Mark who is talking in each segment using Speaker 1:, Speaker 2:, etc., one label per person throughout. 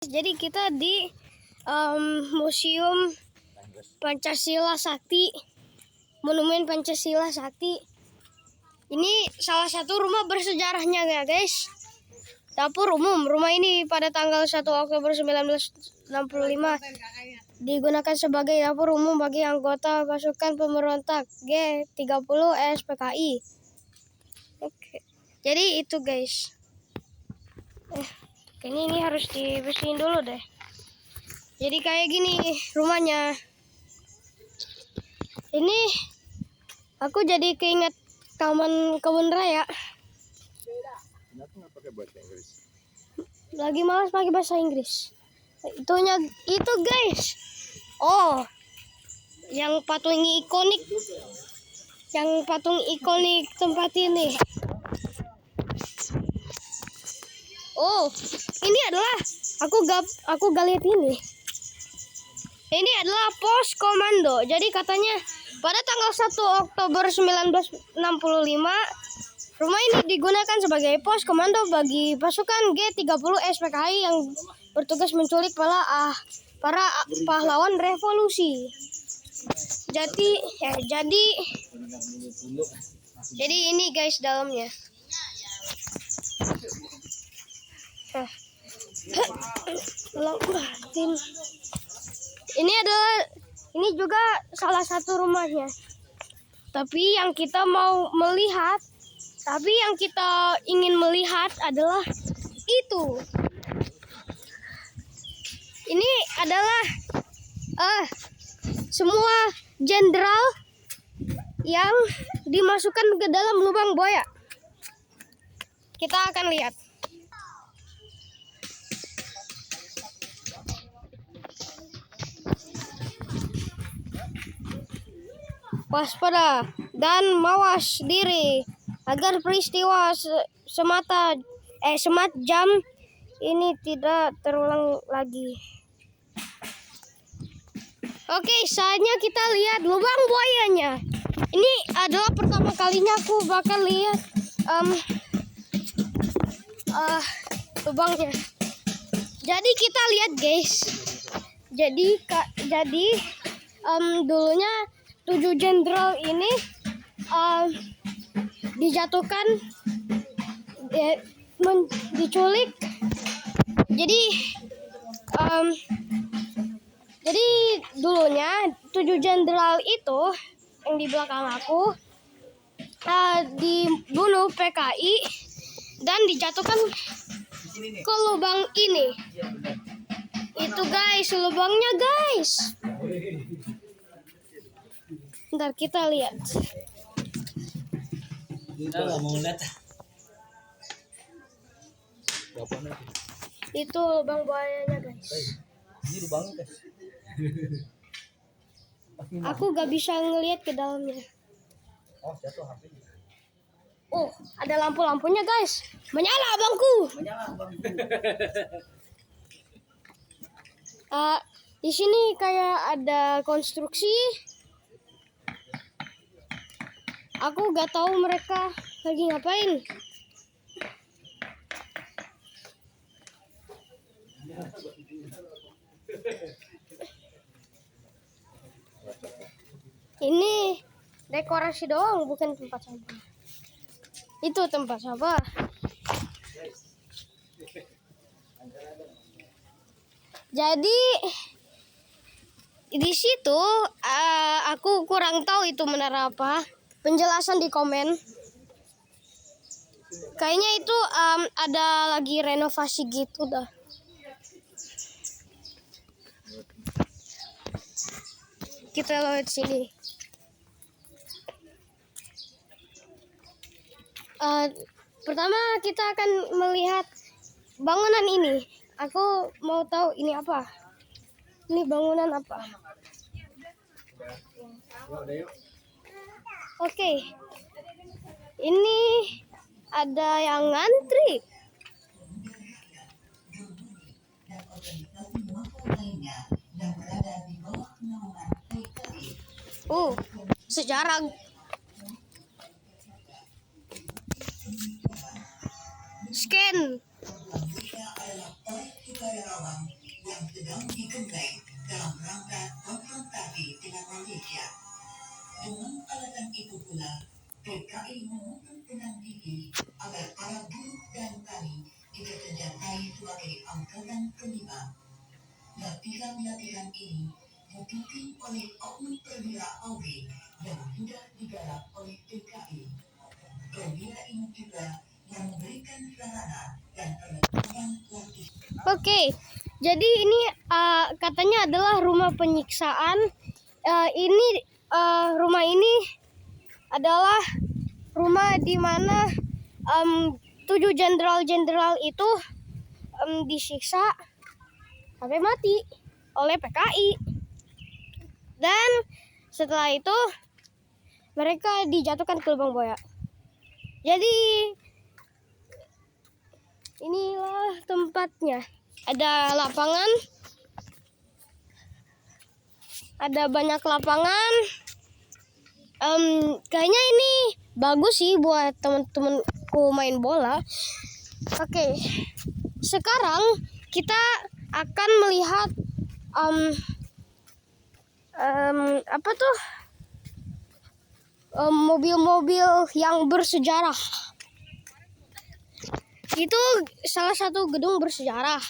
Speaker 1: Jadi kita di Museum Pancasila Sakti, Monumen Pancasila Sakti. Ini salah satu rumah bersejarahnya ya guys. Dapur umum. Rumah ini pada tanggal 1 Oktober 1965 digunakan sebagai dapur umum bagi anggota pasukan pemberontak G30 SPKI. Oke. Jadi itu guys. Kayaknya ini harus dibersihin dulu deh. Jadi kayak gini rumahnya. Ini aku jadi keinget kebun raya. Lagi malas pakai bahasa Inggris. Itunya itu guys. Oh, yang patung ikonik. Yang patung ikonik tempat ini. Oh, ini adalah aku gak lihat ini. Ini adalah pos komando. Jadi katanya pada tanggal 1 Oktober 1965 rumah ini digunakan sebagai pos komando bagi pasukan G30 SPKI yang bertugas menculik para pahlawan revolusi. Jadi ini guys dalamnya. Ini juga salah satu rumahnya. Tapi yang kita ingin melihat adalah itu. Ini adalah semua jenderal yang dimasukkan ke dalam lubang buaya. Kita akan lihat. Waspada dan mawas diri agar peristiwa semacam ini tidak terulang lagi. Oke, saatnya kita lihat lubang buayanya. Ini adalah pertama kalinya aku bakal lihat lubangnya. Jadi kita lihat guys. Jadi dulunya 7 jenderal ini dijatuhkan, diculik. Jadi dulunya 7 jenderal itu yang di belakang aku dibunuh PKI dan dijatuhkan ke lubang ini. Itu guys, lubangnya guys. Ntar kita lihat. Itu lubang buayanya guys.
Speaker 2: Ini lubangnya guys.
Speaker 1: Aku gak bisa ngelihat ke dalamnya.
Speaker 2: Oh, jatuh HP.
Speaker 1: Oh, ada lampu-lampunya guys. Menyala abangku. Di sini kayak ada konstruksi. Aku gak tahu mereka lagi ngapain. Ini dekorasi doang, bukan tempat sampah. Itu tempat sampah. Jadi di situ aku kurang tahu itu menara apa. Penjelasan di komen. Kayaknya itu ada lagi renovasi gitu dah. Kita lihat sini. Pertama kita akan melihat bangunan ini. Aku mau tahu ini apa. Ini bangunan apa? Oke. Ini ada yang ngantri. Sejarah. Scan.
Speaker 3: yang sedang digembleng dalam rangka konfrontasi dengan Malaysia. Dengan alasan itu pula, PKI menuntut dengan gigih agar para buruh dan tani dipersenjatai sebagai angkatan kelima. Latihan-latihan ini dipimpin oleh oknum perwira Auri yang sudah digarap oleh PKI. Perwira ini juga yang memberikan sarana dan perlengkapan latihan.
Speaker 1: Oke, jadi ini katanya adalah rumah penyiksaan. Rumah ini adalah rumah di mana 7 jenderal-jenderal itu disiksa sampai mati oleh PKI. Dan setelah itu mereka dijatuhkan ke lubang buaya. Jadi inilah tempatnya. Ada lapangan. Ada banyak lapangan. Kayaknya ini bagus sih buat teman-temanku main bola. Oke. Sekarang kita akan melihat mobil-mobil yang bersejarah. Itu salah satu gedung bersejarah.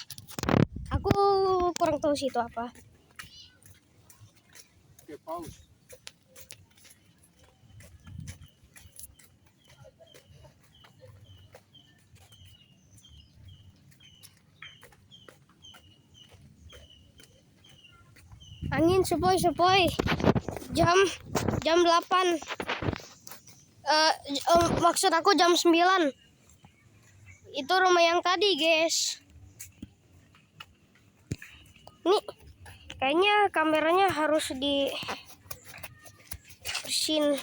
Speaker 1: Aku kurang tahu sih itu apa.
Speaker 2: Oke, pause.
Speaker 1: Angin sepoi-sepoi. Jam 8. Maksud aku jam 9. Itu rumah yang tadi, guys. Nih, kayaknya kameranya harus bersihin.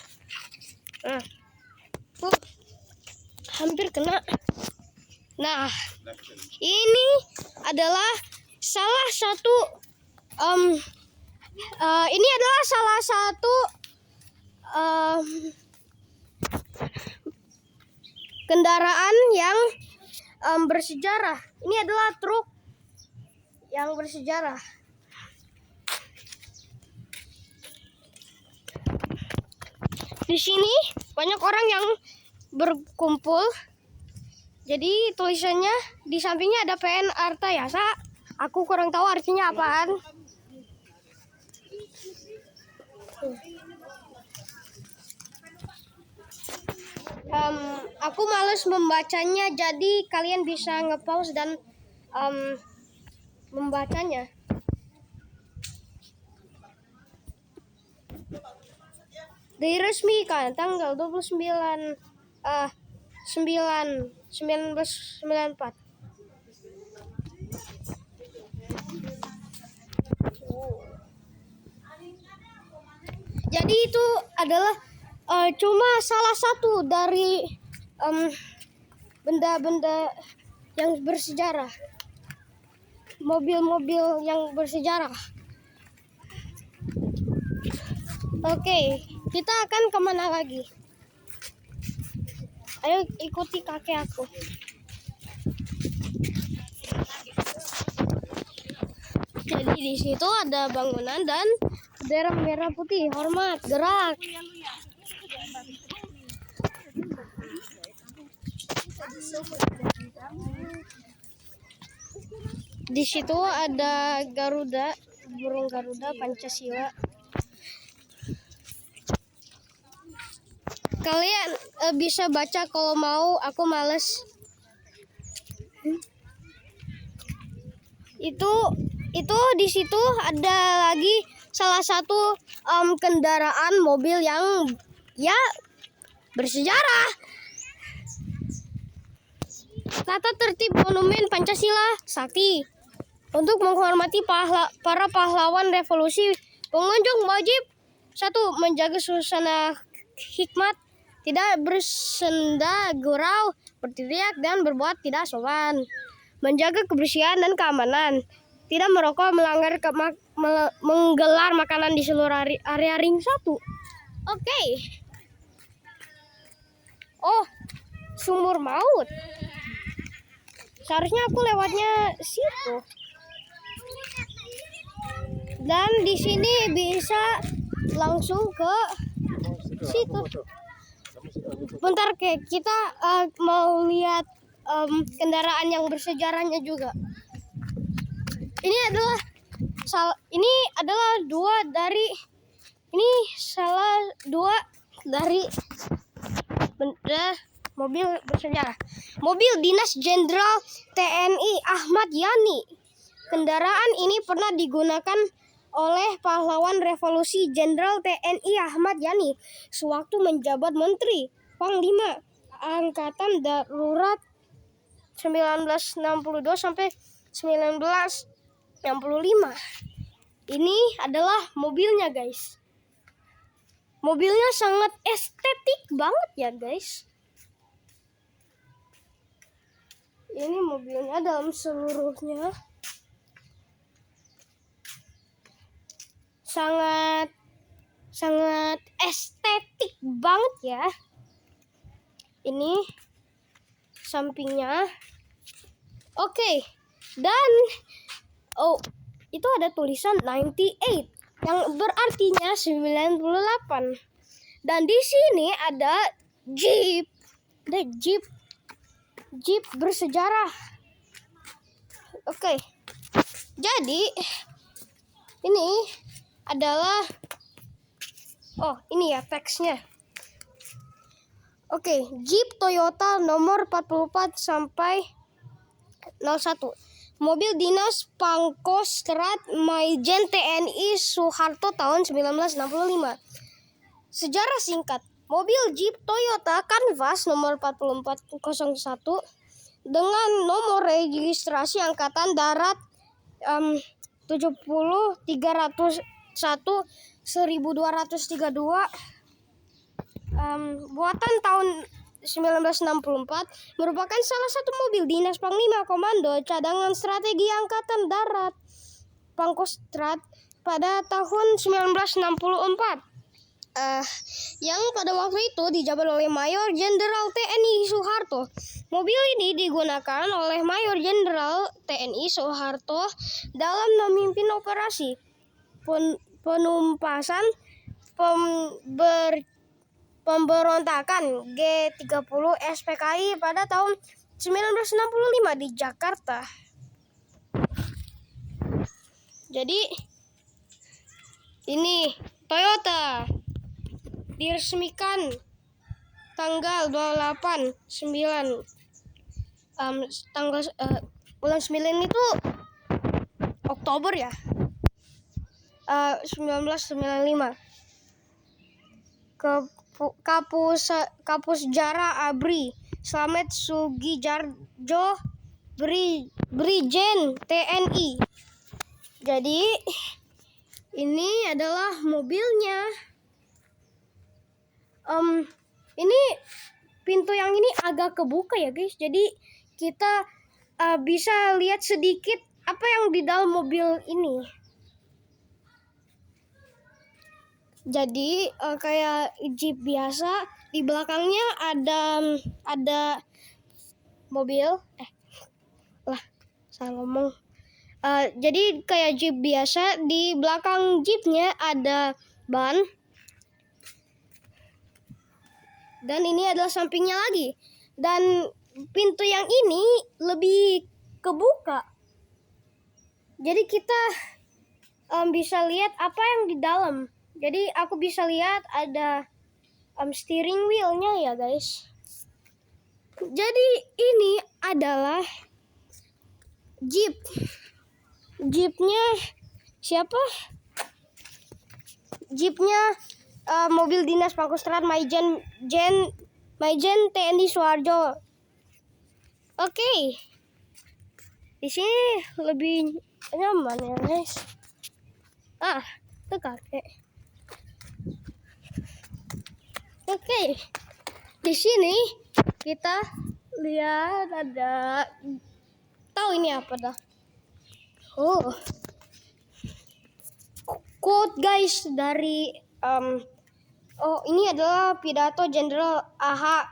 Speaker 1: Hampir kena. Nah, ini adalah salah satu kendaraan yang bersejarah. Ini adalah truk yang bersejarah. Di sini banyak orang yang berkumpul. Jadi tulisannya di sampingnya ada PN Arta Yasa. Aku kurang tahu artinya apaan. Aku males membacanya, jadi kalian bisa nge-pause dan membacanya. Diresmikan tanggal 29 1994. Jadi itu adalah cuma salah satu dari benda-benda yang bersejarah, mobil-mobil yang bersejarah. Oke, kita akan kemana lagi? Ayo ikuti kakek aku. Jadi di situ ada bangunan dan bendera merah putih. Hormat, gerak. Di situ ada Garuda, burung Garuda Pancasila. Kalian bisa baca kalau mau, aku males. Itu di situ ada lagi salah satu kendaraan mobil yang ya bersejarah. Tata tertib Monumen Pancasila Sakti. Untuk menghormati para pahlawan revolusi, pengunjung wajib 1. Menjaga suasana hikmat, tidak bersenda gurau, berteriak dan berbuat tidak sopan. Menjaga kebersihan dan keamanan, tidak merokok, menggelar makanan di seluruh area ring 1. Oke. Oh, sumur maut. Seharusnya aku lewatnya situ. Dan di sini bisa langsung ke situ. Bentar kita mau lihat kendaraan yang bersejarahnya juga. Ini adalah salah dua dari benda mobil bersejarah. Mobil Dinas Jenderal TNI Ahmad Yani. Kendaraan ini pernah digunakan oleh pahlawan revolusi Jenderal TNI Ahmad Yani sewaktu menjabat Menteri Panglima Angkatan Darurat 1962 sampai 1965. Ini adalah mobilnya, guys. Mobilnya sangat estetik banget ya, guys. Ini mobilnya dalam seluruhnya sangat estetik banget ya. Ini sampingnya. Oke. Dan itu ada tulisan 98 yang berartinya 98. Dan di sini ada Jeep. Ada Jeep bersejarah. Oke. Jadi ini adalah ini ya teksnya. Oke, Jeep Toyota nomor 44 sampai 01. Mobil dinas Pangkostrat Maijen TNI Soeharto tahun 1965. Sejarah singkat. Mobil Jeep Toyota Canvas nomor 4401 dengan nomor registrasi Angkatan Darat 70.301 1232 buatan tahun 1964 merupakan salah satu mobil dinas Panglima Komando Cadangan Strategi Angkatan Darat Pangkostrat pada tahun 1964. Yang pada waktu itu dijabat oleh Mayor Jenderal TNI Soeharto. Mobil ini digunakan oleh Mayor Jenderal TNI Soeharto dalam memimpin operasi penumpasan pemberontakan G30 SPKI pada tahun 1965 di Jakarta. Jadi ini Toyota diresmikan tanggal 28/9 bulan 9 itu Oktober ya. 1995. Kapus Jara Abri Slamet Sugijarjo Brigjen TNI. Jadi ini adalah mobilnya. Ini pintu yang ini agak kebuka ya guys. Jadi kita bisa lihat sedikit apa yang di dalam mobil ini. Jadi kayak Jeep biasa, di belakangnya ada mobil. Salah ngomong. Jadi kayak Jeep biasa, di belakang Jeepnya ada ban. Dan ini adalah sampingnya lagi. Dan pintu yang ini lebih kebuka. Jadi kita bisa lihat apa yang di dalam. Jadi aku bisa lihat ada steering wheelnya ya guys. Jadi ini adalah Jeep. Jeepnya siapa? Jeepnya mobil dinas Pangkostrat Maijen TNI Soeharto. Oke. Di sini lebih nyaman ya guys. Itu kakek. Oke. Di sini kita lihat ada, tahu ini apa dah? Quote guys dari ini adalah pidato Jenderal A.H.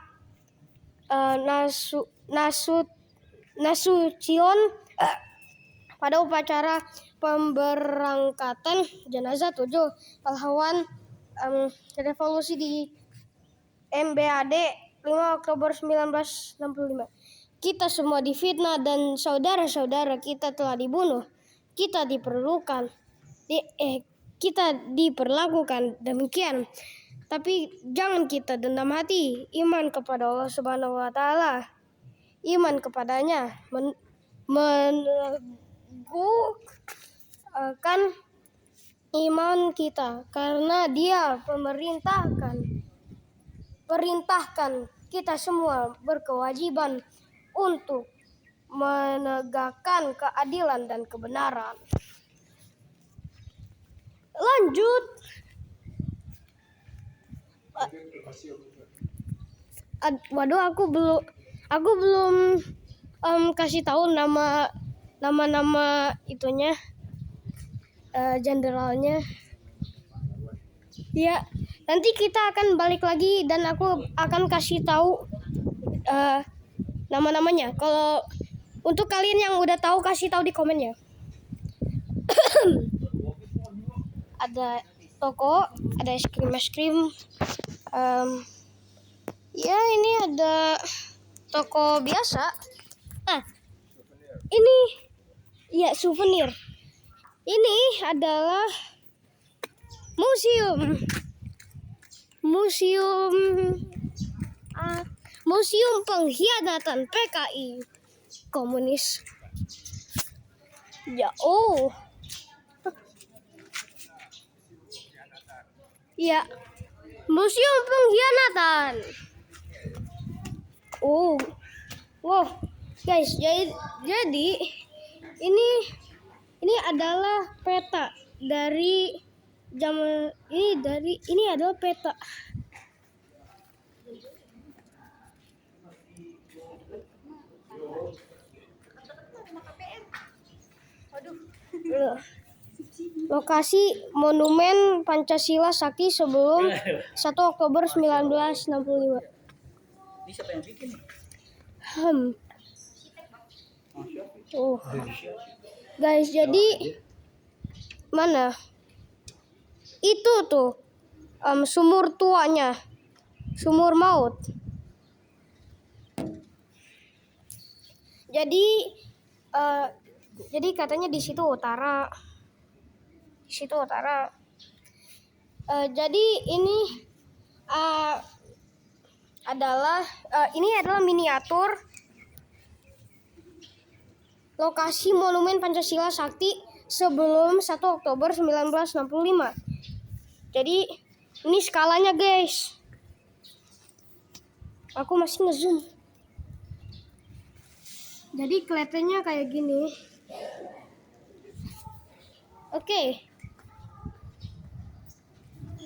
Speaker 1: Nasution pada upacara pemberangkatan jenazah 7 pahlawan revolusi di MBAD 5 Oktober 1965. Kita semua difitnah dan saudara-saudara kita telah dibunuh. Kita diperlakukan demikian. Tapi jangan kita dendam hati. Iman kepada Allah Subhanahu wa taala. Iman kepadanya meneguhkan iman kita, karena Dia perintahkan kita semua berkewajiban untuk menegakkan keadilan dan kebenaran. Lanjut. Waduh, aku belum kasih tahu nama itunya, jenderalnya. Ya, nanti kita akan balik lagi dan aku akan kasih tahu nama-namanya. Kalau untuk kalian yang udah tahu, kasih tahu di komennya. Ada toko, ada es krim. Ya, ini ada toko biasa. Ini ya souvenir. Ini adalah museum pengkhianatan PKI komunis. Ya, ya, museum pengkhianatan. Wow, guys, jadi ini adalah peta dari zaman ini adalah peta. Lokasi Monumen Pancasila Sakti sebelum 1 Oktober 1965.
Speaker 2: Ini siapa yang bikin?
Speaker 1: Guys, jadi mana? Itu tuh sumur tuanya, sumur maut. Jadi katanya di situ utara. Jadi ini adalah miniatur lokasi Monumen Pancasila Sakti sebelum 1 Oktober 1965. Jadi ini skalanya, guys. Aku masih ngezoom. Jadi kelihatannya kayak gini. Oke.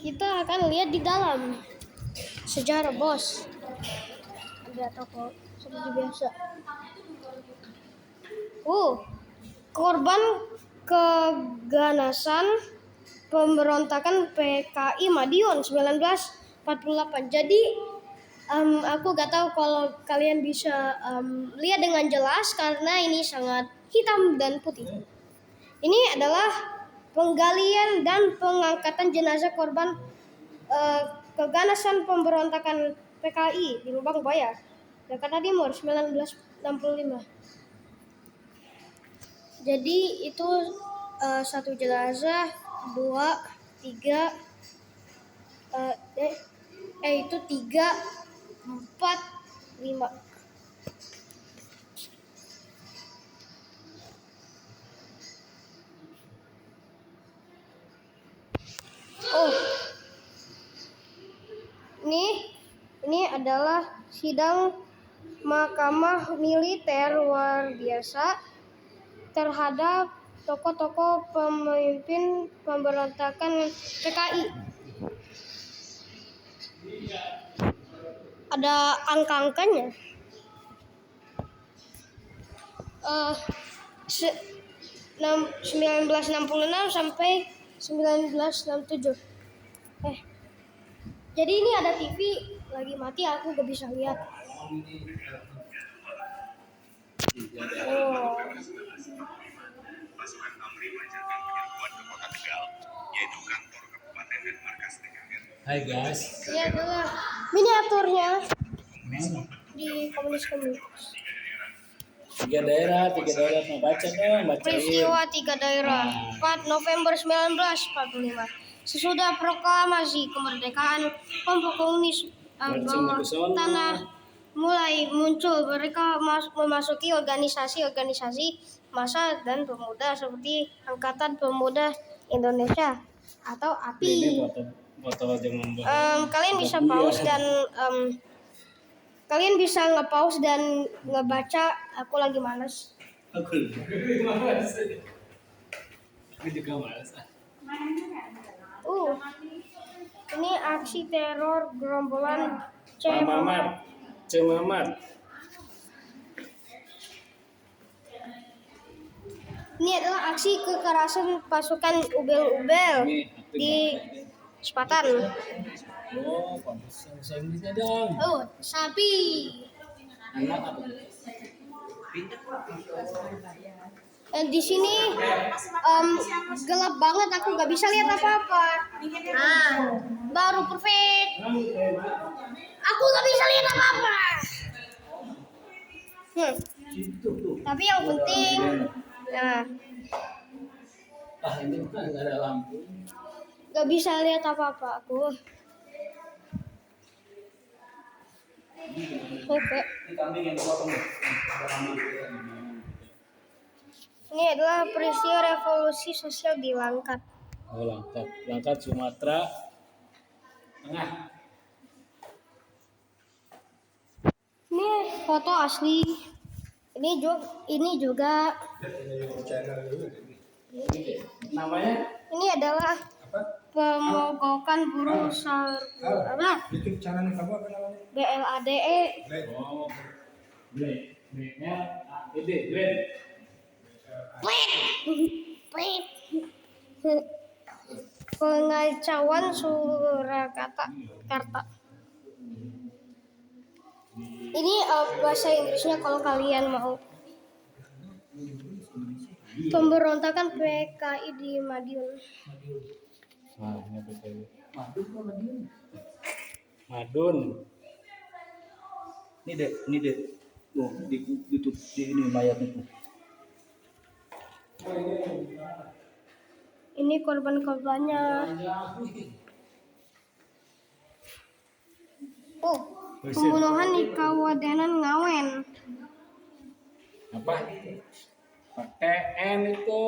Speaker 1: Kita akan lihat di dalam. Sejarah, bos. Ada toko seperti biasa. Korban keganasan pemberontakan PKI Madiun 1948. Jadi aku gak tahu kalau kalian bisa lihat dengan jelas karena ini sangat hitam dan putih. Ini adalah penggalian dan pengangkatan jenazah korban keganasan pemberontakan PKI di Lubang Buaya, Jakarta Timur 1965. Jadi itu 1 jenazah, 2, 3, itu 3, 4, 5. Ini adalah sidang Mahkamah Militer luar biasa terhadap tokoh-tokoh pemimpin pemberontakan PKI. Ada angka-angkanya. 1966 sampai 1967. Jadi ini ada TV lagi mati, aku gak bisa lihat.
Speaker 4: pasukan AMRI melancarkan penyerbuan ke kota Tegal, yaitu kantor kabupaten dan markas TKR.
Speaker 2: Hai guys.
Speaker 1: Ini adalah miniaturnya
Speaker 2: Mana?
Speaker 1: di komunis.
Speaker 2: Tiga daerah mau baca dong, bacain.
Speaker 1: Peristiwa 3 daerah 4 November 1945. Sesudah proklamasi kemerdekaan, kelompok komunis bawah tanah mulai muncul. Mereka memasuki organisasi-organisasi massa dan pemuda seperti Angkatan Pemuda Indonesia atau API.
Speaker 2: Ini foto zaman
Speaker 1: Kalian bisa pause dan kalian bisa nge-pause dan ngebaca. Aku lagi malas.
Speaker 2: Aku malas. Aku juga malas.
Speaker 1: Ini aksi teror gerombolan
Speaker 2: Cemamat.
Speaker 1: Ini adalah aksi kekerasan pasukan ubel-ubel di Sepatan.
Speaker 2: Oh, bahasa Inggrisnya dong.
Speaker 1: Sapi.
Speaker 2: Anak apa?
Speaker 1: Di sini gelap banget, aku nggak bisa lihat apa-apa. Nah, baru perfect. Aku nggak bisa lihat apa-apa. Tapi yang penting, nah,
Speaker 2: Ini bukan nggak ada lampu.
Speaker 1: nggak bisa lihat apa-apa aku. Oke. Ini adalah peristiwa revolusi sosial di Langkat.
Speaker 2: Oh, Langkat Sumatera Tengah.
Speaker 1: Ini foto asli. Ini juga.
Speaker 2: Namanya?
Speaker 1: Ini adalah pemogokan buruh
Speaker 5: YouTube channel kamu apa namanya?
Speaker 1: BLADE.
Speaker 2: Oh, Black-nya ini Glenn.
Speaker 1: Pengacauan Surakarta. Ini bahasa Inggrisnya kalau kalian mau. Pemberontakan PKI di Madiun.
Speaker 2: Madun. Ini deh. Tuh, di YouTube di ini mayatnya tuh.
Speaker 1: Ini korban-korbannya. Pembunuhan di Kabupaten Ngawen.
Speaker 2: Apa? Pakai N itu.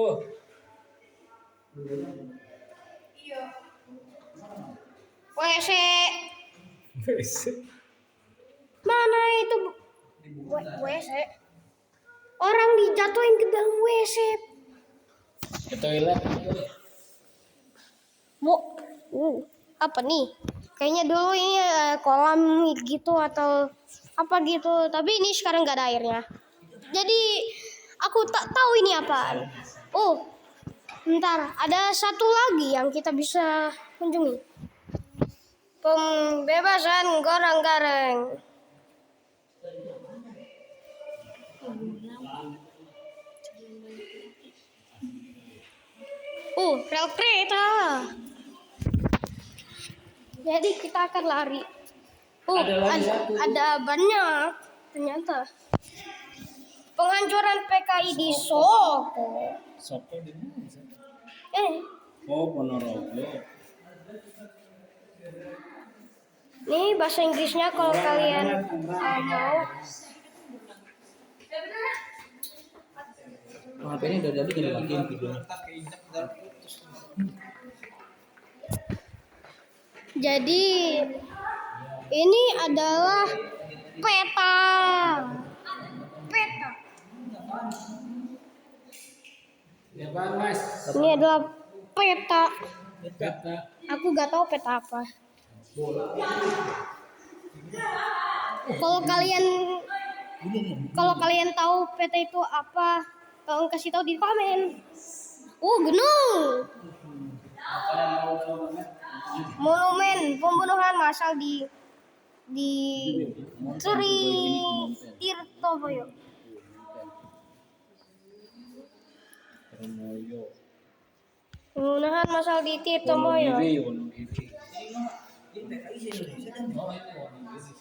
Speaker 1: WC. Mana itu WC? Orang dijatuhin ke dalam WC.
Speaker 2: Ke toilet.
Speaker 1: Apa nih? Kayaknya dulu ini kolam gitu atau apa gitu. Tapi ini sekarang nggak ada airnya. Jadi aku tak tahu ini apaan. Bentar, ada satu lagi yang kita bisa kunjungi. Pembebasan Gorang-Gareng. Rel kereta. Jadi kita akan lari. Ada banyak ternyata. Penghancuran PKI di Soko.
Speaker 2: Soko di mana? Oh, Ponorogo.
Speaker 1: Ini bahasa Inggrisnya kalau kalian mau.
Speaker 2: HP ini udah jadi dimatiin videonya.
Speaker 1: Jadi ini adalah peta.
Speaker 2: Ya, Bang, Mas.
Speaker 1: Ini adalah peta.
Speaker 2: Peta.
Speaker 1: Aku gak tahu peta apa. Kalau kalian tahu peta itu apa, tolong kasih tahu di komen. Gunung. Monumen pembunuhan massal di Tirtoboyo.
Speaker 2: Moyo.
Speaker 1: Penggunaan masal di Tirta Moyo.
Speaker 2: Wonogiri.
Speaker 5: Ini TKI Indonesia kan?
Speaker 2: Oh, ini Wonogiri sih.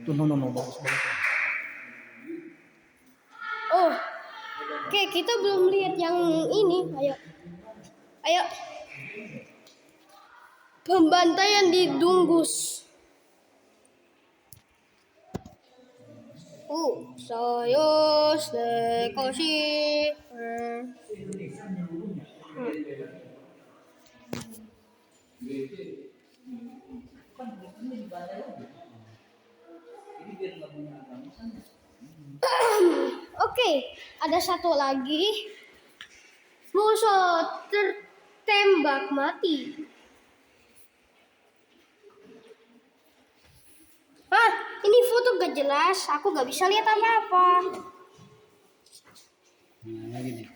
Speaker 5: Tuh, no, bagus banget.
Speaker 1: Oh, oke, kita belum lihat yang ini. Ayo. Pembantaian di Dunggus. Saya Sekoshi. Oke, ada satu lagi. Musuh tertembak mati. Ini foto gak jelas. Aku gak bisa lihat apa-apa.
Speaker 2: Nah, lagi nih.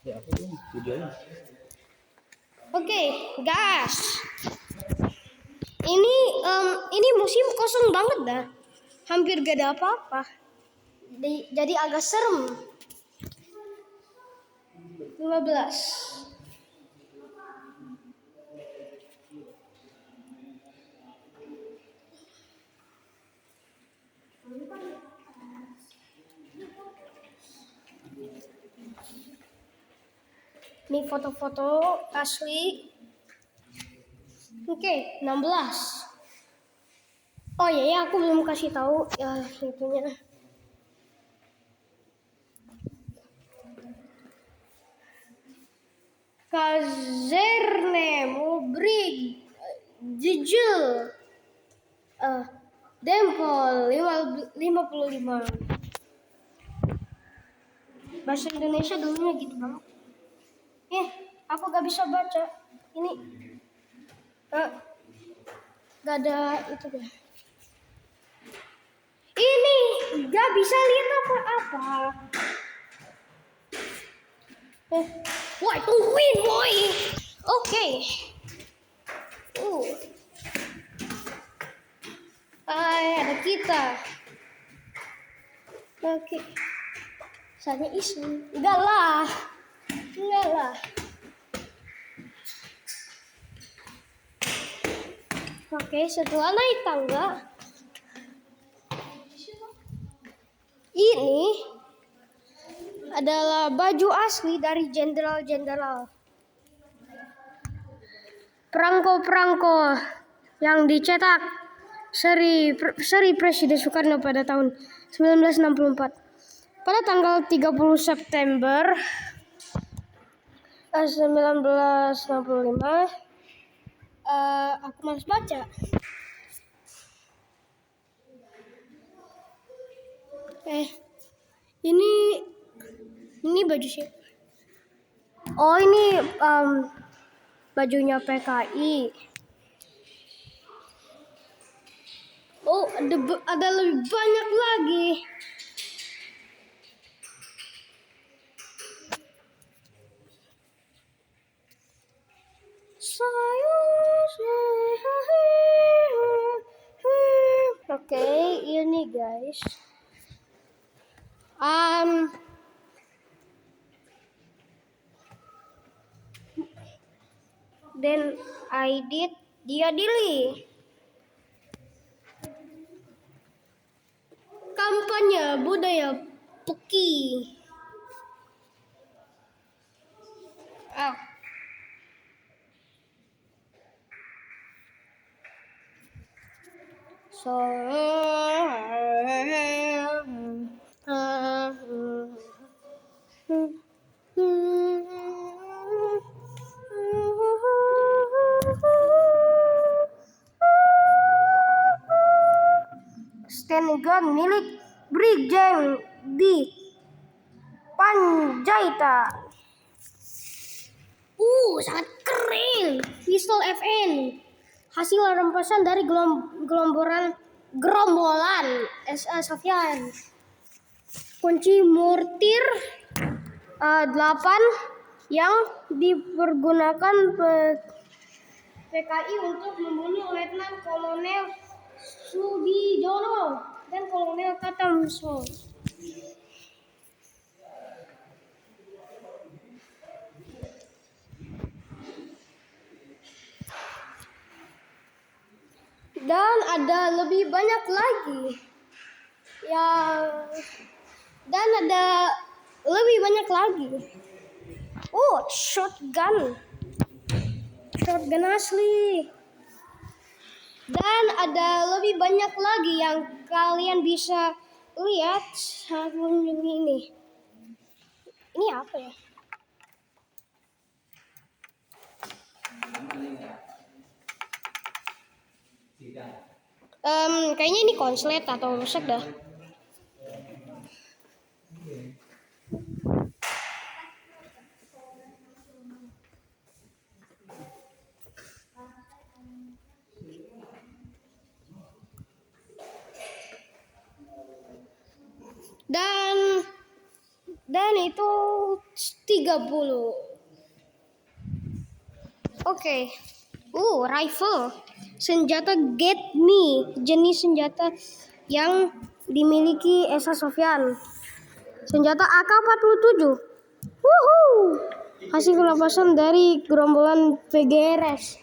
Speaker 2: Ya, aku dong videonya.
Speaker 1: Oke, gas. Ini musim kosong banget dah. Hampir gak ada apa-apa. Jadi agak serem. 15. Ini foto-foto asli. Oke, 16. Oh iya, aku belum kasih tahu ya itunya. Kazerne Mobrig Jejel Dempol 55. Bahasa Indonesia dulunya gitu banget. Aku gak bisa baca. Ini gak ada itu deh. Ini gak bisa lihat apa-apa. Woi, tungguin boy. Oke. Ada kita. Oke. Saya isu. Enggak lah. Oke, setelah naik tangga, ini adalah baju asli dari jenderal-jenderal. Perangko-perangko yang dicetak seri Presiden Soekarno pada tahun 1964. Pada tanggal 30 September 1965, aku malas baca. Ini baju siapa? Oh, ini bajunya PKI. Oh, ada lebih banyak lagi. Oke, ini guys. Then I did diadili. Kampanye budaya Peki. Stand gun milik Brigjen di Panjaitan. Sangat keren. Pistol FN. Hasil rampasan dari gerombolan SA Sofyan. Kunci mortir 8 yang dipergunakan PKI untuk membunuh Letnan Kolonel Sudijono dan Kolonel Katamso. Dan ada lebih banyak lagi Oh, shotgun asli. Dan ada lebih banyak lagi yang kalian bisa lihat saat mengunjungi ini. Ini apa ya? Kayaknya ini konslet atau rusak dah. Dan itu 30. Oke. Rifle. Senjata Get Me, jenis senjata yang dimiliki Esa Sofyan. Senjata AK-47. Wuhuu. Hasil rampasan dari gerombolan PGRS.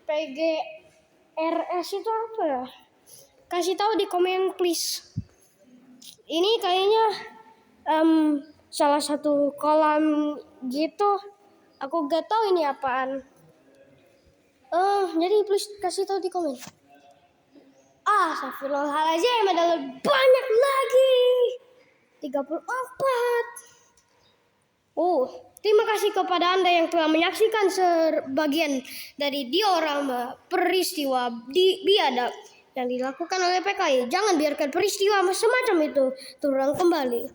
Speaker 1: PGRS itu apa ya? Kasih tahu di komen please. Ini kayaknya salah satu kolam gitu. Aku gak tahu ini apaan. Jadi please kasih tahu di komen. Astagfirullahaladzim, ada lebih banyak lagi. 34. Terima kasih kepada Anda yang telah menyaksikan sebagian dari diorama peristiwa biadab yang dilakukan oleh PKI. Jangan biarkan peristiwa semacam itu terulang kembali.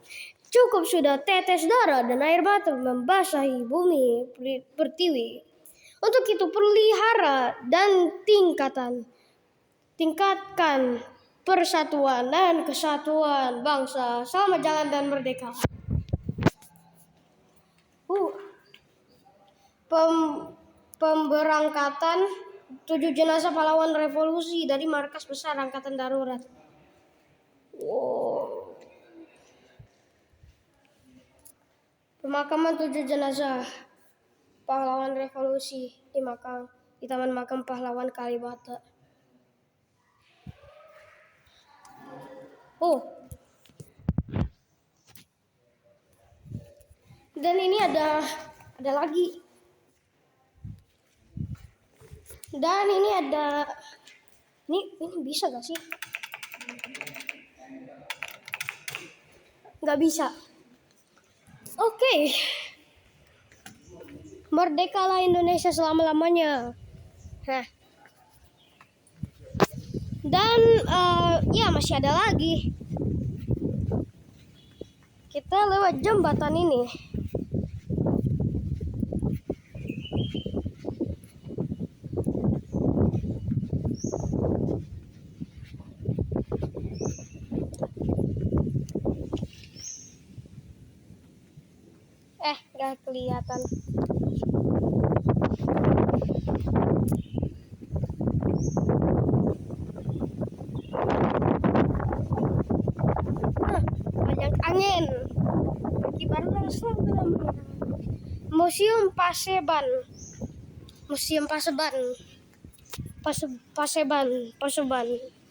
Speaker 1: Cukup sudah tetes darah dan air mata membasahi bumi pertiwi. Untuk itu pelihara dan tingkatkan persatuan dan kesatuan bangsa. Selamat jalan dan merdeka. Pemberangkatan 7 jenazah pahlawan revolusi dari Markas Besar Angkatan Darurat. Pemakaman 7 jenazah pahlawan revolusi di Taman Makam Pahlawan Kalibata. Dan ini ada lagi. Dan ini ada. Ini bisa gak sih? Gak bisa. Oke. Merdekalah Indonesia selama-lamanya. Dan masih ada lagi. Kita lewat jembatan ini. Gak kelihatan. Banyak angin. Berkibar langsung ke Museum Paseban.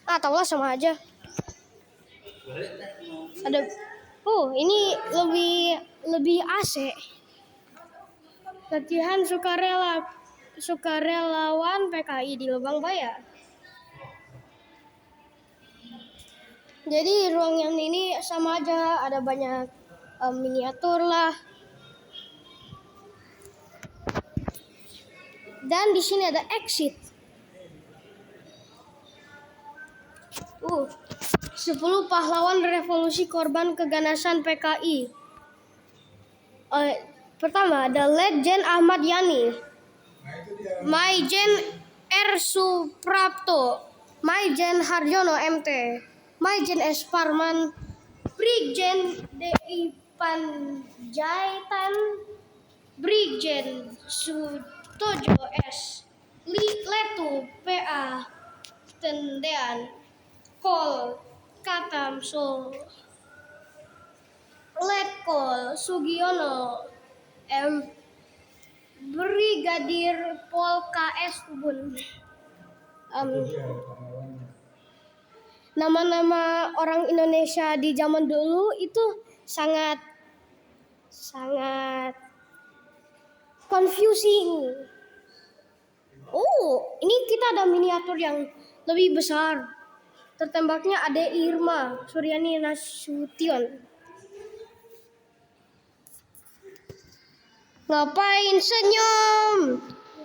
Speaker 1: Taulah sama aja. Ada. Ini lebih AC. Latihan sukarelawan PKI di Lubang Baya. Jadi ruang yang ini sama aja, ada banyak miniatur lah. Dan di sini ada exit. 10 pahlawan revolusi korban keganasan PKI. Pertama ada Letjen Ahmad Yani, Maijen R. Suprapto, Maijen Harjono MT, Maijen S. Parman, Brigjen D.I. Panjaitan, Brigjen Sutojo S. Letu PA Tendean Kol Katamso Letkol Sugiono M. Brigadir Pol KS Ubun. Nama-nama orang Indonesia di zaman dulu itu sangat confusing. Oh, ini kita ada miniatur yang lebih besar. Tertembaknya Ade Irma Suryani Nasution. Ngapain senyum?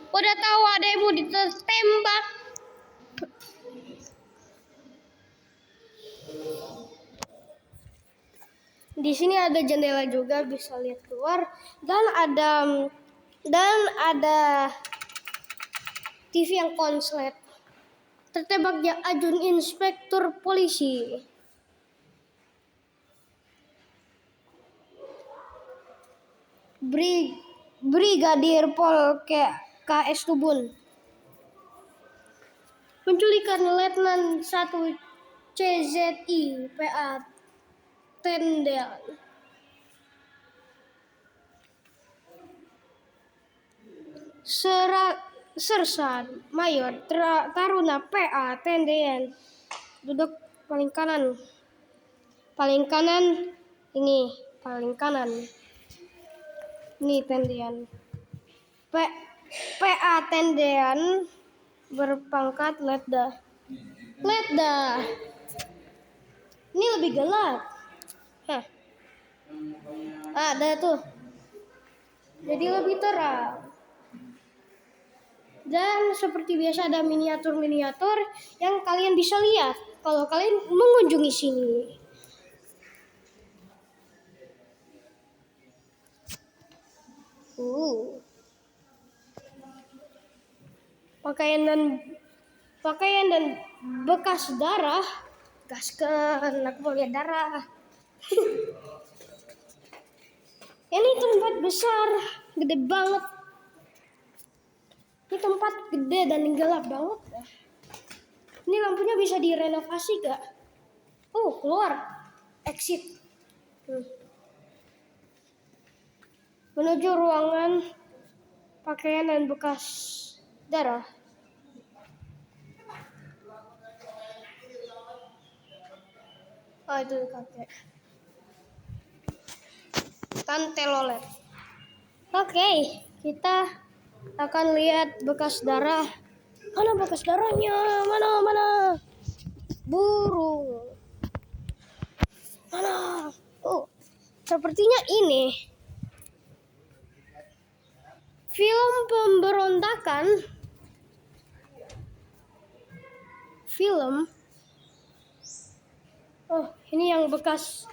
Speaker 1: Udah tahu adekmu ditembak. Di sini ada jendela juga, bisa lihat keluar, dan ada TV yang konslet. Tertembaknya Ajun Inspektur Polisi. Brigadir Pol KS Tubun. Penculikan Letnan 1 CZI PA Tendean. Sersan Mayor Taruna PA Tendean. Duduk paling kanan. Paling kanan ini, paling kanan. Ini Tendean. PA Tendean berpangkat Letda. Ini lebih gelap. Ada tuh. Jadi lebih terang. Dan seperti biasa ada miniatur-miniatur yang kalian bisa lihat kalau kalian mengunjungi sini. Pakaian dan bekas darah. Gaskan, aku mau lihat darah. Ini tempat besar, gede banget. Ini tempat gede dan gelap banget. Ini lampunya bisa direnovasi gak? Oh, keluar. Exit. Menuju ruangan pakaian dan bekas darah. Oh, itu kakek. Tante Lolet. Oke, kita akan lihat bekas darah. Mana bekas darahnya? Mana? Burung. Mana? Oh, sepertinya ini film pemberontakan. Oh, ini yang bekas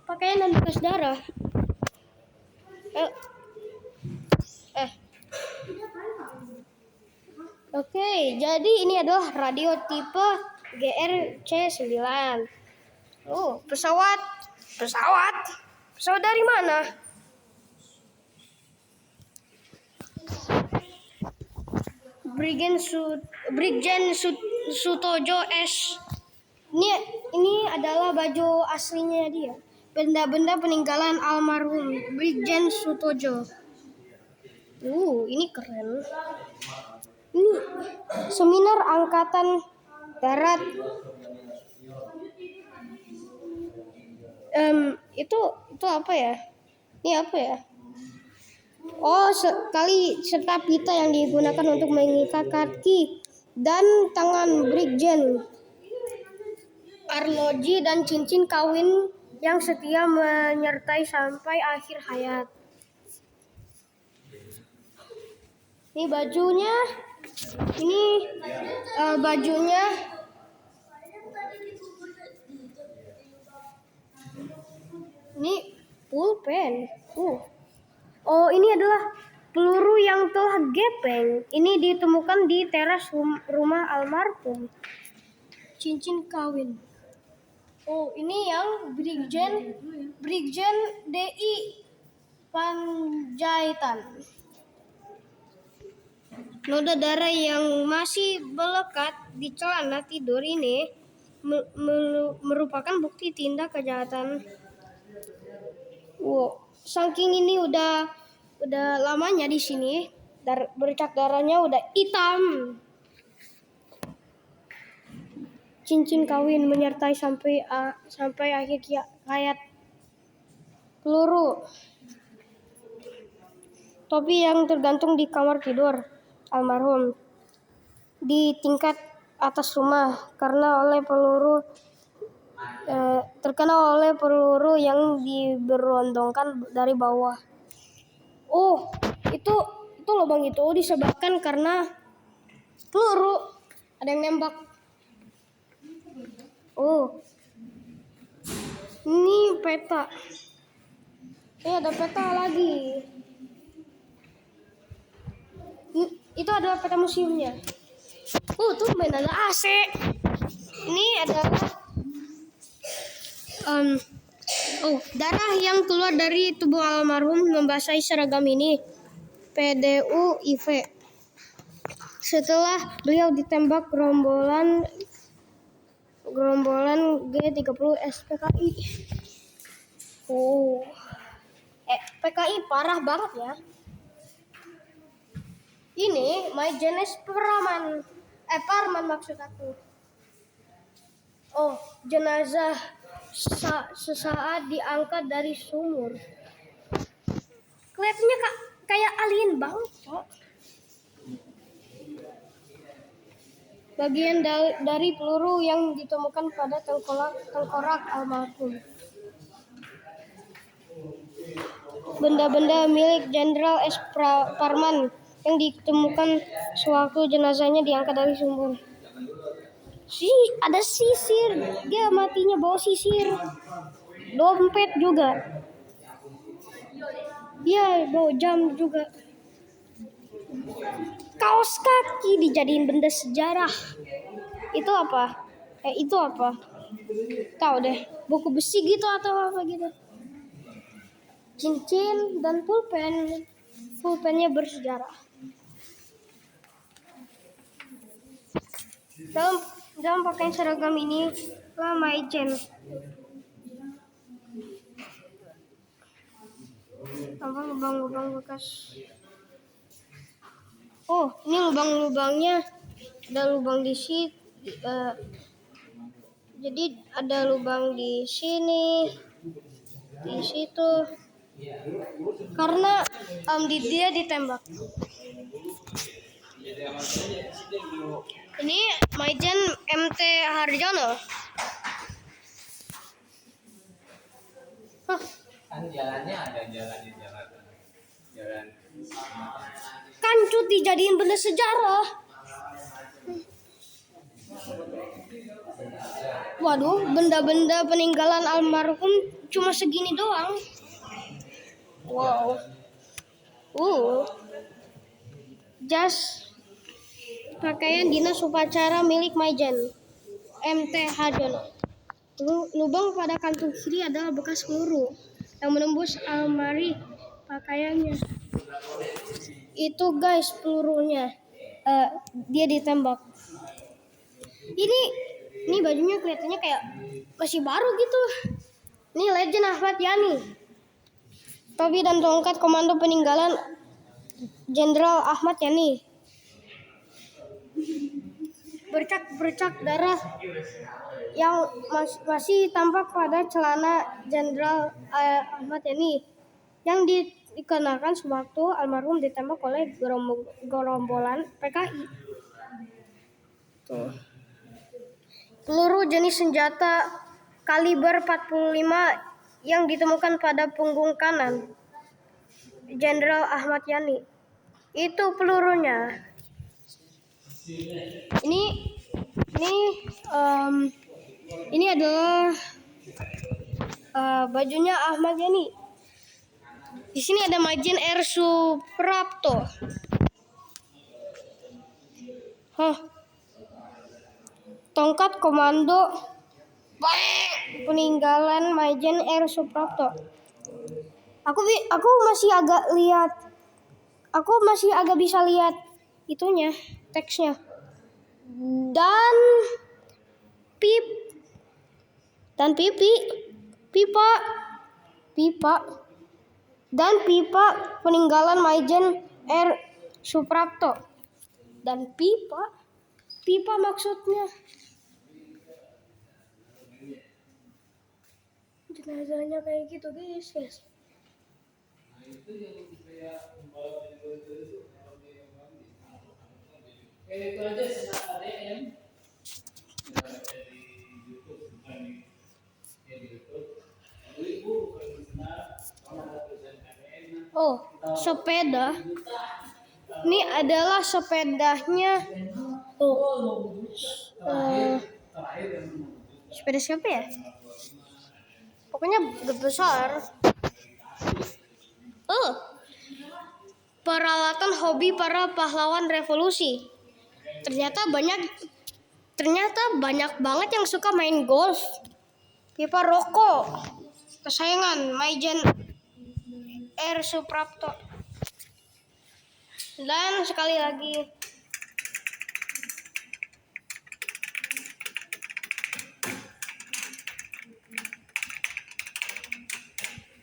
Speaker 1: pakaian dan bekas darah. Oke, jadi ini adalah radio tipe GRC9. Oh, pesawat dari mana? Brigjen Sutojo S. Ini adalah baju aslinya dia. Benda-benda peninggalan almarhum Brigjen Sutojo. Ini keren. Ini seminar angkatan darat. Itu apa ya? Ini apa ya? Oh, serta pita yang digunakan untuk mengikat kaki dan tangan Brigjen arloji dan cincin kawin yang setia menyertai sampai akhir hayat. Ini bajunya. Ini pulpen. Oh, ini adalah peluru yang telah gepeng. Ini ditemukan di teras rumah almarhum. Cincin kawin. Oh, ini yang Brigjen DI Panjaitan. Noda darah yang masih melekat di celana tidur ini merupakan bukti tindak kejahatan. Wow, saking ini udah lamanya di sini, bercak darahnya udah hitam. Cincin kawin menyertai sampai akhir hayat. Peluru. Topi yang tergantung di kamar tidur almarhum di tingkat atas rumah terkena oleh peluru yang diberondongkan dari bawah. Oh, itu lubang itu disebabkan karena peluru ada yang nembak. Oh, ini peta. Ada peta lagi. Itu adalah peta museumnya. Tuh main ada AC. Ini adalah darah yang keluar dari tubuh almarhum membasahi seragam ini. PDU IV. Setelah beliau ditembak gerombolan G30 SPKI. PKI parah banget ya. Ini Majelis Parman maksud aku. Jenazah sesaat diangkat dari sumur. Kelihatannya kayak alien banget, Pak. Bagian dari peluru yang ditemukan pada tengkorak almarhum. Benda-benda milik Jenderal S. Parman yang ditemukan sewaktu jenazahnya diangkat dari sumur. Ada sisir, dia matinya bawa sisir. Dompet juga. Dia bawa jam juga. Kaos kaki dijadiin benda sejarah. Itu apa? Tahu deh, buku besi gitu atau apa gitu. Cincin dan pulpen. Pulpennya bersejarah. Dalam pakaian seragam ini lah Maijen. Tampak lubang-lubang bekas. Ini lubang-lubangnya. Ada lubang di sini. Jadi ada lubang di sini, di situ. Karena dia ditembak. Ini Maijen MT Harjono.
Speaker 2: Kan jalannya ada jalan.
Speaker 1: Kancut dijadiin benda sejarah. Waduh, benda-benda peninggalan almarhum cuma segini doang. Wow. Jas pakaian dinas upacara milik Maijen MT Harjono. Lubang pada kantung kiri adalah bekas peluru yang menembus almari pakaiannya. Itu guys pelurunya. Dia ditembak. Ini bajunya kelihatannya kayak masih baru gitu. Ini Legend Ahmad Yani. Topi dan tongkat komando peninggalan Jenderal Ahmad Yani. Bercak darah yang masih tampak pada celana Jenderal Ahmad Yani yang dikenakan sewaktu almarhum ditembak oleh gerombolan PKI. Tuh. Peluru jenis senjata kaliber 45 yang ditemukan pada punggung kanan Jenderal Ahmad Yani. Itu pelurunya. Ini adalah bajunya Ahmad Yani. Di sini ada Maijen R. Suprapto. Tongkat komando peninggalan Maijen R. Suprapto. Aku masih agak lihat. Aku masih agak bisa lihat itunya, teksnya. Dan pipi, pipa dan pipa peninggalan Maijen R. Suprapto. Dan pipa maksudnya jenazahnya kayak gitu guys.
Speaker 2: Itu aja senang ADM.
Speaker 1: Oh, sepeda. Ini adalah sepedanya. Oh, sepeda siapa ya? Pokoknya besar. Oh, peralatan hobi para pahlawan revolusi. Ternyata banyak banget yang suka main golf. Pipa rokok kesayangan Maijen R. Suprapto. Dan sekali lagi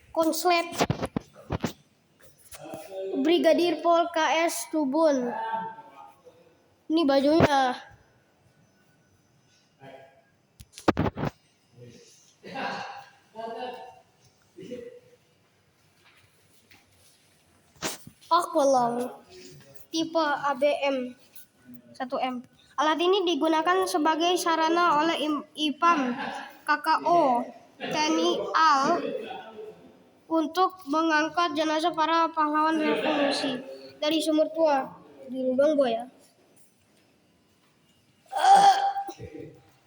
Speaker 1: konslet Brigadir Pol KS Tubun. Ini bajunya. Aqualung tipe ABM 1M. Alat ini digunakan sebagai sarana oleh IPAM KKO TNI AL untuk mengangkat jenazah para pahlawan revolusi dari sumur tua di lubang buaya.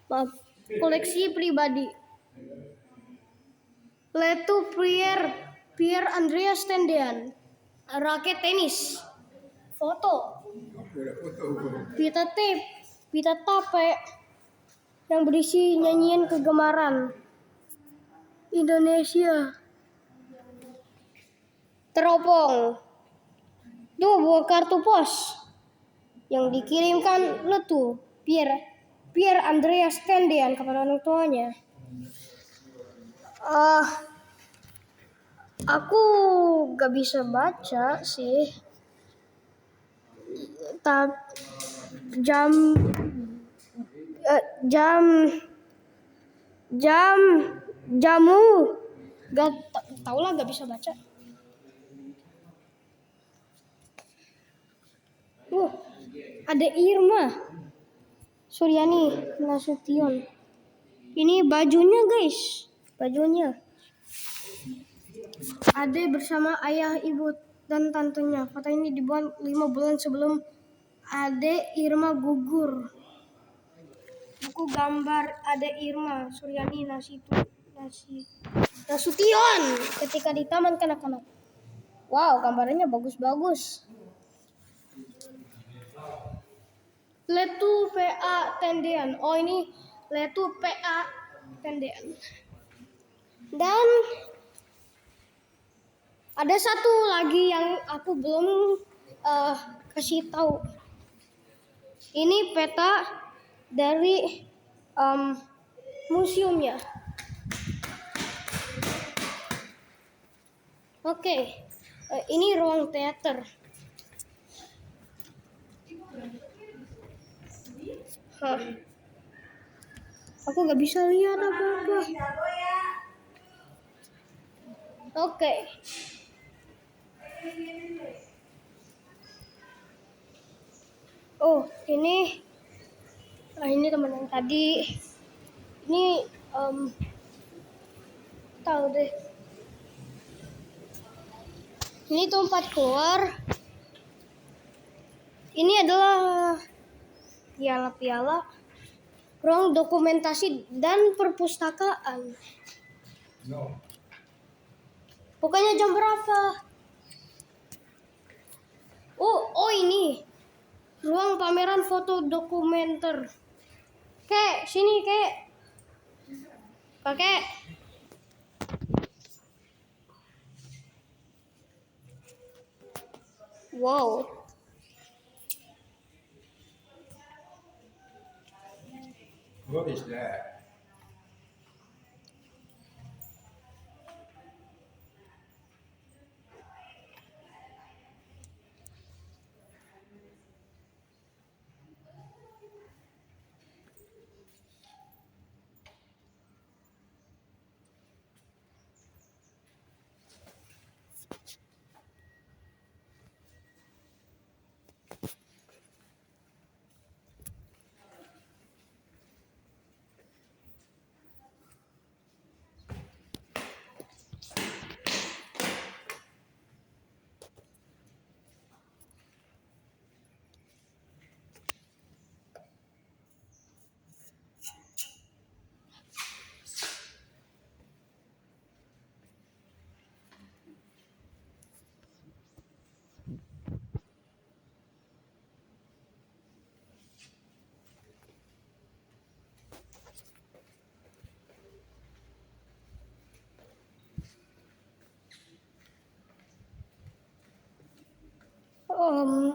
Speaker 1: Maaf, koleksi pribadi. Letu Pierre Andreas Tendean, raket tenis, foto, pita tape yang berisi nyanyian kegemaran Indonesia, teropong, dua buah kartu pos yang dikirimkan Letu Pierre Andreas Tendean kepada orang tuanya. Aku gak bisa baca sih. Jamu gak tau lah, gak bisa baca. Ada Irma Suryani Nasution. Ini bajunya guys, bajunya. Ade bersama ayah, ibu, dan tantenya. Foto ini dibuat 5 bulan sebelum Ade Irma gugur. Buku gambar Ade Irma Suryani Nasution ketika di taman kanak-kanak. Wow, gambarnya bagus-bagus. Letu PA Tendean. Oh, ini Letu PA Tendean. Dan ada satu lagi yang aku belum kasih tahu. Ini peta dari museumnya. Oke, ini ruang teater. Aku gak bisa lihat apa-apa. Oke. Oh, ini teman yang tadi. Ini tahu deh. Ini tempat keluar. Ini adalah piala-piala, ruang dokumentasi dan perpustakaan. Pokoknya jam berapa? Oh ini ruang pameran foto dokumenter. Kek, sini kek. Kakek. Wow.
Speaker 5: What is that?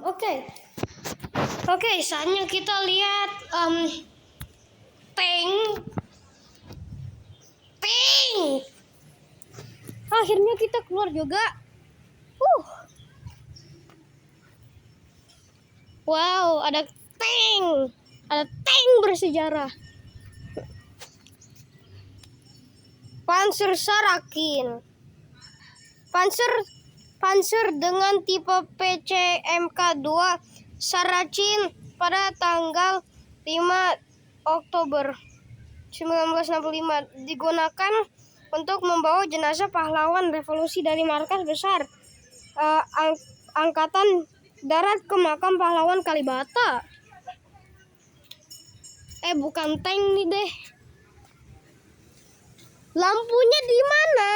Speaker 1: Oke. Oke, saatnya kita lihat tank. Akhirnya kita keluar juga. Wow, ada tank. Ada tank bersejarah. Panzer Sarakin. Panzer dengan tipe PCMK-2 Saracen pada tanggal 5 Oktober 1965 digunakan untuk membawa jenazah pahlawan revolusi dari markas besar Angkatan Darat ke makam pahlawan Kalibata. Bukan tank nih deh. Lampunya di mana?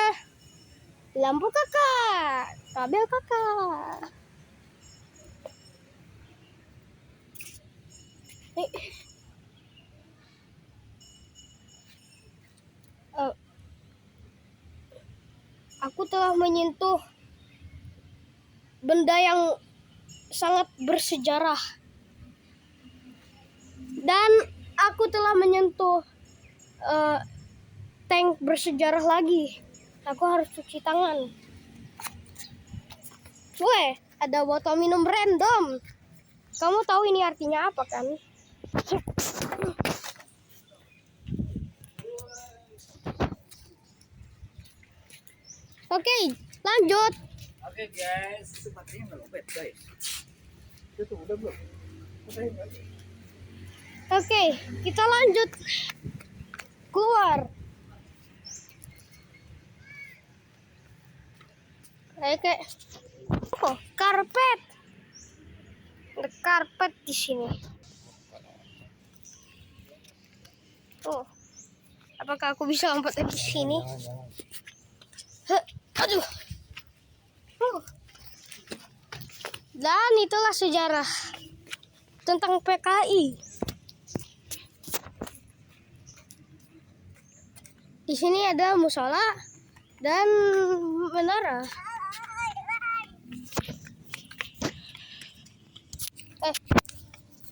Speaker 1: Lampu kakak, kabel kakak. Aku telah menyentuh benda yang sangat bersejarah. Dan aku telah menyentuh tank bersejarah lagi. Aku harus cuci tangan. Weh, ada botol minum random. Kamu tahu ini artinya apa kan? Oke, lanjut.
Speaker 5: Oke guys, sepertinya nggak lobet guys. Itu tuh udah belum?
Speaker 1: Oke, kita lanjut. Keluar. Oke. Oh, karpet. Ada karpet di sini. Oh. Apakah aku bisa lompat dari sini? Aduh. Dan itulah sejarah tentang PKI. Di sini ada musola dan menara.